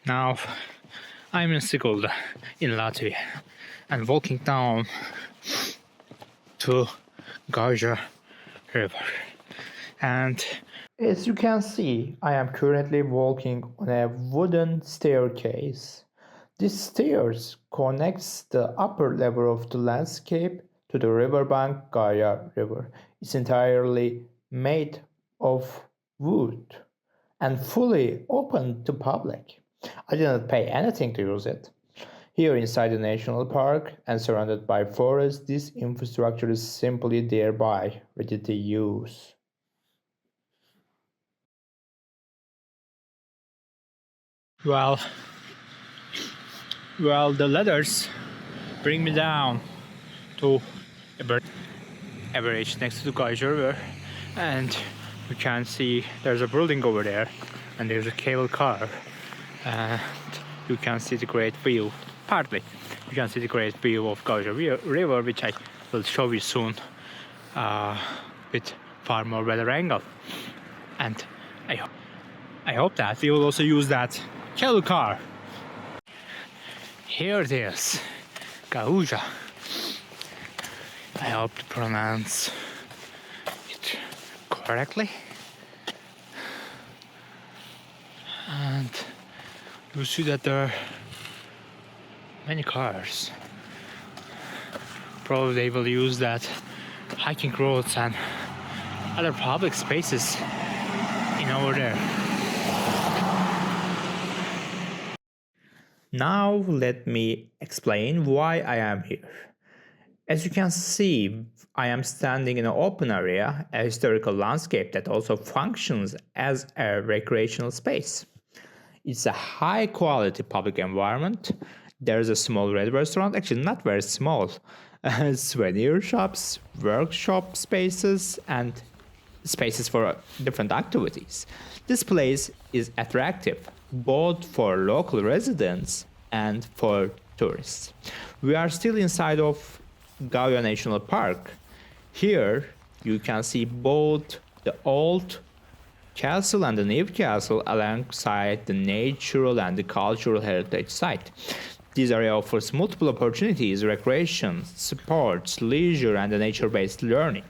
Now I'm in Sigulda in Latvia and walking down to Gauja River. And as you can see, I am currently walking on a wooden staircase. This stairs connects the upper level of the landscape to the riverbank Gauja River. It's entirely made of wood and fully open to public. I didn't pay anything to use it. Here inside the national park and surrounded by forests, this infrastructure is simply thereby ready to use. Well, the ladders bring me down to a bridge next to the Gauja River, and you can see there's a building over there, and there's a cable car, and you can see the great view. Partly, you can see the great view of Gauja River, which I will show you soon with far more better angle. And I hope that we will also use that cable car. Here it is, Gauja. I hope to pronounce it correctly. And you see that there are many cars. Probably they will use that hiking roads and other public spaces in over there. Now let me explain why I am here. As you can see, I am standing in an open area, a historical landscape that also functions as a recreational space. It's a high quality public environment. There's a small red restaurant, actually not very small, souvenir shops, workshop spaces, and spaces for different activities. This place is attractive both for local residents and for tourists. We are still inside of Gauja National Park. Here you can see both the old castle and the new castle alongside the natural and the cultural heritage site. This area offers multiple opportunities: recreation, sports, leisure, and nature-based learning.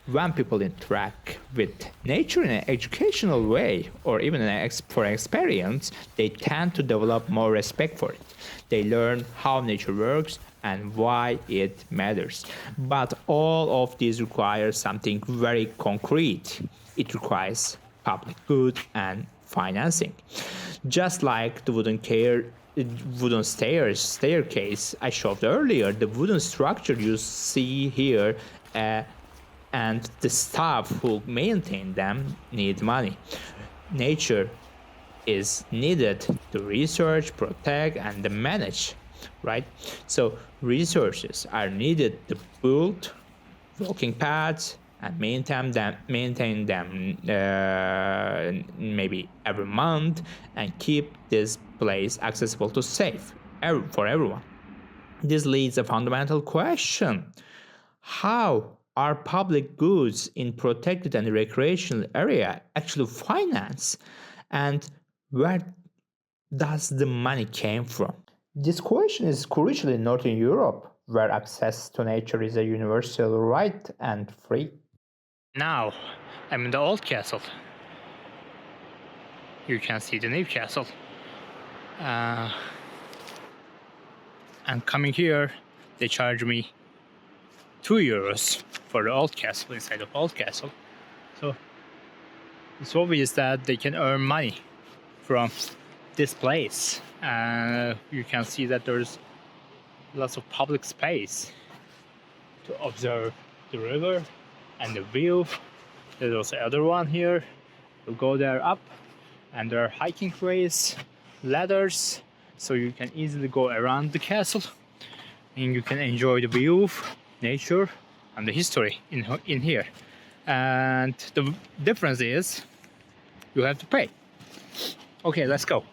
When people interact with nature in an educational way or even for experience, they tend to develop more respect for it. They learn how nature works and why it matters. But all of these requires something very concrete. It requires public good and financing. Just like the wooden staircase I showed earlier, the wooden structure you see here and the staff who maintain them need money. Nature is needed to research, protect, and manage, right? So resources are needed to build walking paths and maintain them maybe every month and keep this place accessible to safe for everyone. This leads a fundamental question: how are public goods in protected and recreational area actually financed, and where does the money came from? This question is crucial in Northern Europe, where access to nature is a universal right and free. Now I'm in the old castle. You can see the new castle. And coming here, they charge me €2 for the old castle, inside of old castle. So it's obvious that they can earn money from this place. You can see that there's lots of public space to observe the river and the view. There's also another one here. We'll go there up, and there are hiking trails, ladders, so you can easily go around the castle and you can enjoy the view, nature, and the history in here. And the difference is you have to pay. Okay, let's go.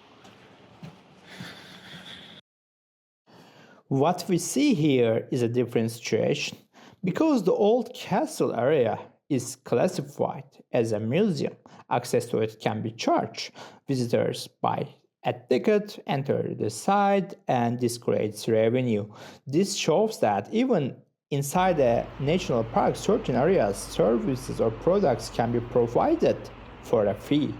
What we see here is a different situation. Because the old castle area is classified as a museum, access to it can be charged visitors by a ticket, enter the site, and this creates revenue. This shows that even inside a national park, certain areas, services or products can be provided for a fee.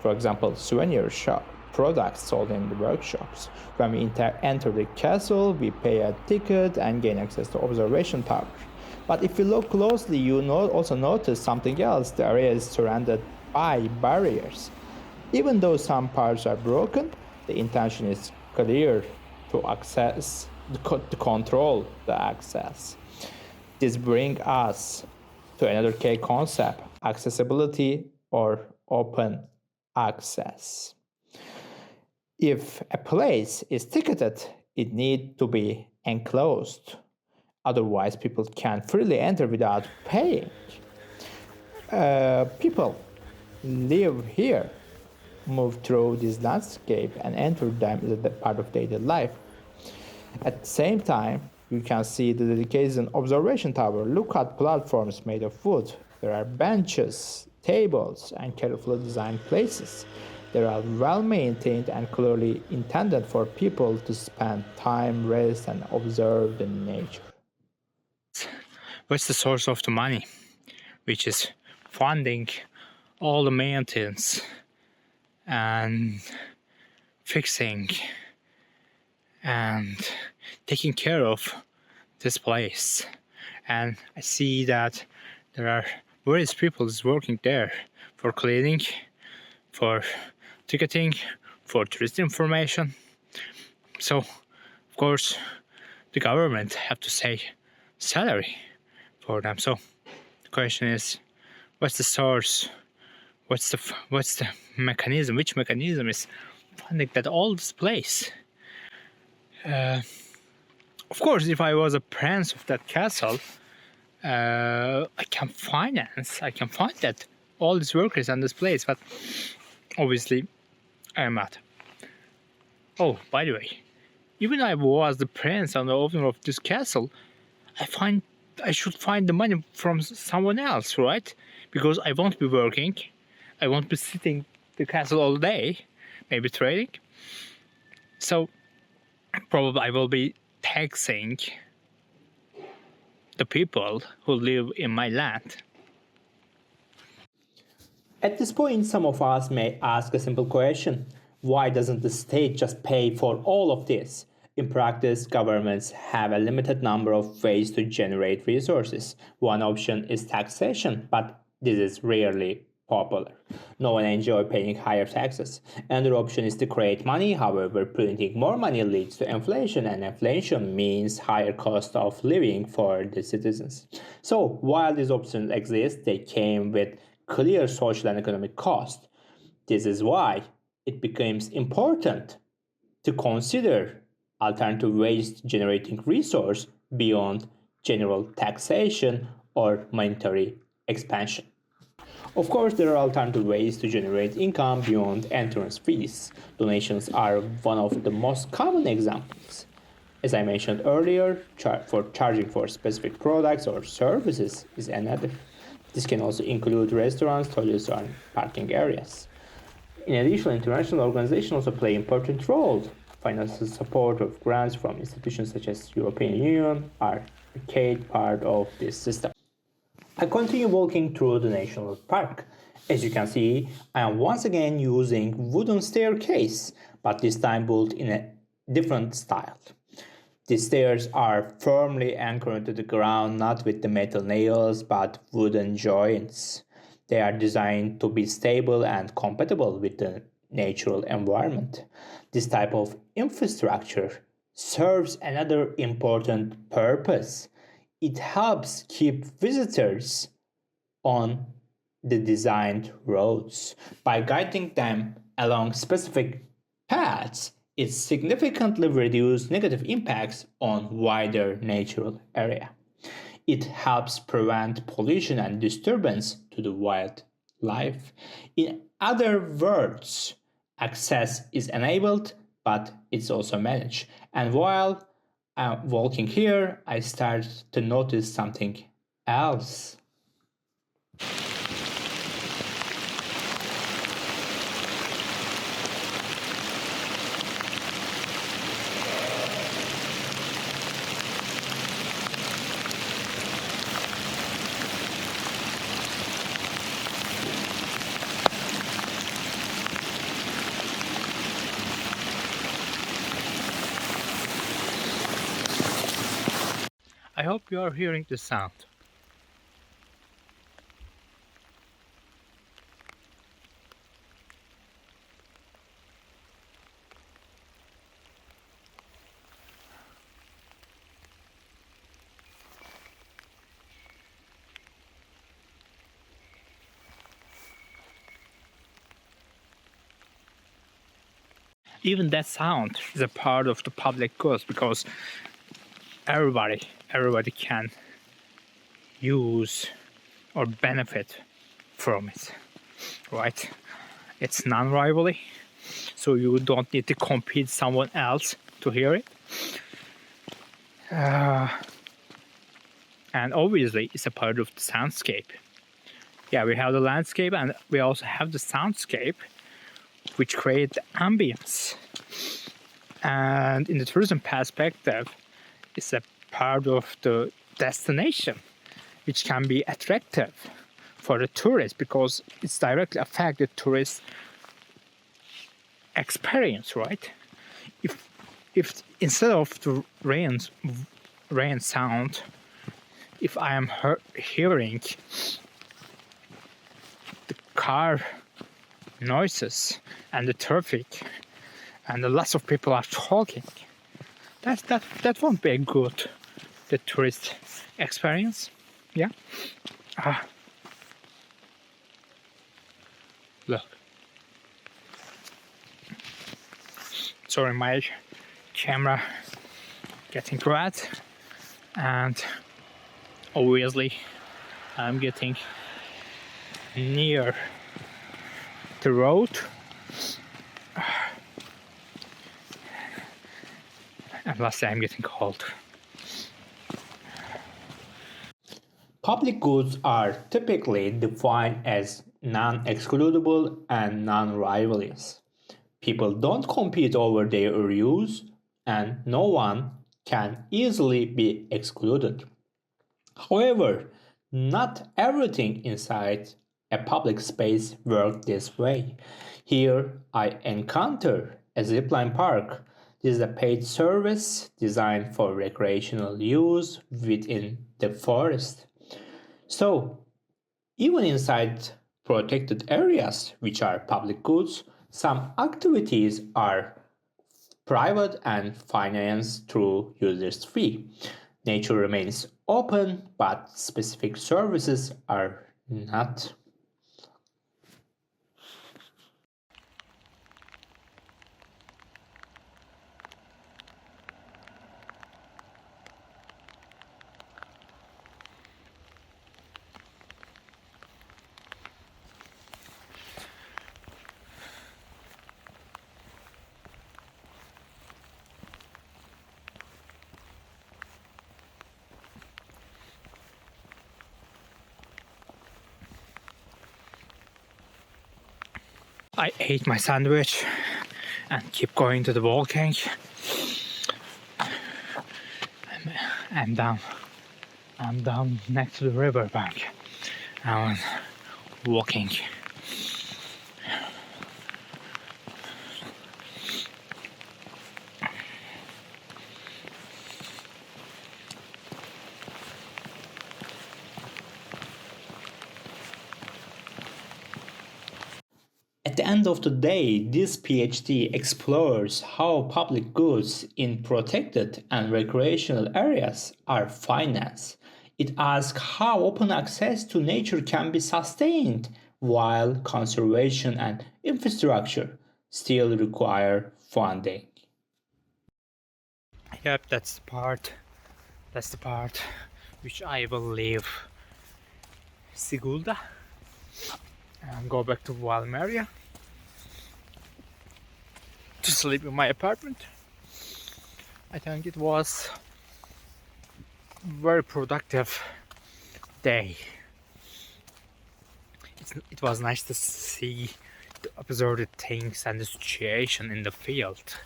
For example, souvenir shop products sold in the workshops. When we enter the castle, we pay a ticket and gain access to observation tower. But if you look closely, you also notice something else. The area is surrounded by barriers. Even though some parts are broken, the intention is clear to to control the access. This brings us to another key concept, accessibility or open access. If a place is ticketed, it needs to be enclosed. Otherwise, people can freely enter without paying. People live here, move through this landscape, and enter them as a part of daily life. At the same time, you can see the dedicated observation tower. Look at platforms made of wood. There are benches, tables, and carefully designed places. They are well maintained and clearly intended for people to spend time, rest, and observe the nature. What's the source of the money, which is funding all the maintenance and fixing and taking care of this place? And I see that there are various people working there for cleaning, for ticketing, for tourist information. So, of course, the government have to say salary for them. So the question is, what's the source? What's the mechanism? Which mechanism is funding that all this place? Of course, if I was a prince of that castle, I can fund that all these workers on this place, but obviously I am not. Oh, by the way, even I was the prince and the owner of this castle, I should find the money from someone else, right? Because I won't be working, I won't be sitting the castle all day, maybe trading. So probably I will be taxing the people who live in my land. At this point, some of us may ask a simple question. Why doesn't the state just pay for all of this? In practice, governments have a limited number of ways to generate resources. One option is taxation, but this is rarely popular. No one enjoys paying higher taxes. Another option is to create money. However, printing more money leads to inflation, and inflation means higher cost of living for the citizens. So, while these options exist, they came with clear social and economic cost. This is why it becomes important to consider alternative ways to generating resource beyond general taxation or monetary expansion. Of course, there are alternative ways to generate income beyond entrance fees. Donations are one of the most common examples. As I mentioned earlier, charging for specific products or services is another. This can also include restaurants, toilets, and parking areas. In addition, international organizations also play an important role. Financial support of grants from institutions such as European Union are a key part of this system. I continue walking through the national park. As you can see, I am once again using wooden staircase, but this time built in a different style. The stairs are firmly anchored to the ground, not with the metal nails, but wooden joints. They are designed to be stable and compatible with the natural environment. This type of infrastructure serves another important purpose. It helps keep visitors on the designed roads. By guiding them along specific paths, it significantly reduces negative impacts on wider natural area. It helps prevent pollution and disturbance to the wildlife. In other words, access is enabled, but it's also managed. And while I'm walking here, I start to notice something else. I hope you are hearing the sound. Even that sound is a part of the public good because everybody can use or benefit from it, right? It's non-rivalry, so you don't need to compete someone else to hear it. And obviously it's a part of the soundscape. Yeah, we have the landscape and we also have the soundscape, which create the ambience. And in the tourism perspective, it's a part of the destination, which can be attractive for the tourist because it's directly affect the tourist experience, right? If instead of the rain sound, if I am hearing the car noises and the traffic and lots of people are talking, that won't be a good the tourist experience. Yeah. Look. Sorry, my camera getting wet, and obviously I'm getting near the road, and lastly I'm getting cold. Public goods are typically defined as non-excludable and non-rivalrous. People don't compete over their use, and no one can easily be excluded. However, not everything inside a public space works this way. Here, I encounter a zipline park. This is a paid service designed for recreational use within the forest. So, even inside protected areas, which are public goods, some activities are private and financed through users' fee. Nature remains open, but specific services are not. I ate my sandwich and keep going to the walking. I'm down next to the riverbank. I'm walking. At the end of the day, this PhD explores how public goods in protected and recreational areas are financed. It asks how open access to nature can be sustained while conservation and infrastructure still require funding. Yep, that's the part which I will leave Sigulda and go back to Valmeria to sleep in my apartment. I think it was very productive day. It was nice to see, to observe the things and the situation in the field.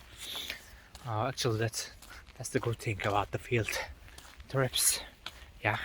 Actually, that's the good thing about the field trips. Yeah.